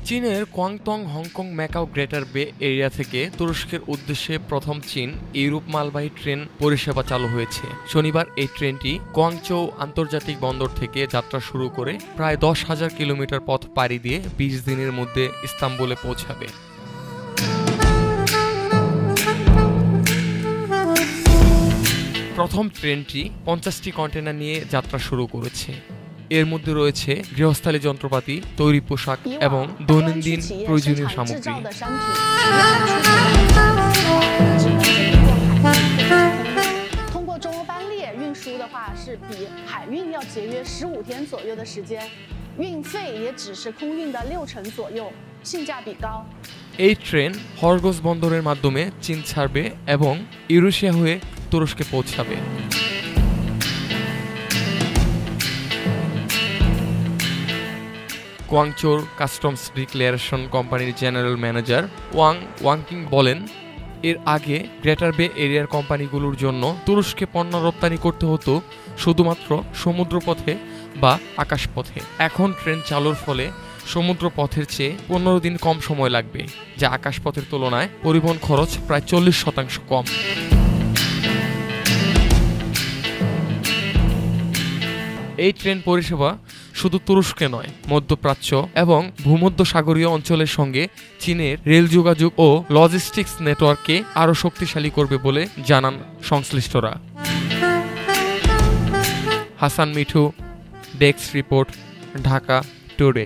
চীনের কোয়াংটং, Hong Kong, macaw greater বে area থেকে তুরস্কের উদ্দেশ্যে প্রথম চীন ইউরোপ মালবাহী ট্রেন পরিষেবা চালু হয়েছে। শনিবার এই ট্রেনটি কোয়াংচৌ আন্তর্জাতিক বন্দর থেকে যাত্রা শুরু করে প্রায় 10,000 কিলোমিটার পথ পাড়ি দিয়ে 20 দিনের মধ্যে ইস্তাম্বুলে পৌঁছাবে। প্রথম ট্রেনটি 50টি কন্টেনার নিয়ে যাত্রা শুরু করেছে। এর মধ্যে রয়েছে গৃহস্থালী যন্ত্রপাতি, তৈরি পোশাক এবং দৈনন্দিন প্রয়োজনীয় সামগ্রী। এই ট্রেন হরগোজ বন্দরের মাধ্যমে চীন ছাড়বে এবং ইউরেশিয়া হয়ে তুরস্কে পৌঁছাবে। কোয়াংচৌর কাস্টমস ডিক্লারেশন কোম্পানির জেনারেল ম্যানেজার ওয়াং ওয়াংকিং বলেন, এর আগে গ্রেটার বে এরিয়ার কোম্পানিগুলোর জন্য তুরস্কে পণ্য রপ্তানি করতে হতো শুধুমাত্র সমুদ্রপথে বা আকাশপথে। এখন ট্রেন চালুর ফলে সমুদ্রপথের চেয়ে 15 দিন কম সময় লাগবে, যা আকাশপথের তুলনায় পরিবহন খরচ প্রায় 40% কম। এই ট্রেন পরিষেবা শুধু তুরস্কে নয়, মধ্যপ্রাচ্য এবং ভূমধ্যসাগরীয় অঞ্চলের সঙ্গে চীনের রেল যোগাযোগ ও লজিস্টিক্স নেটওয়ার্ককে আরও শক্তিশালী করবে বলে জানান সংশ্লিষ্টরা। Hasan Mithu, desk report, Dhaka today.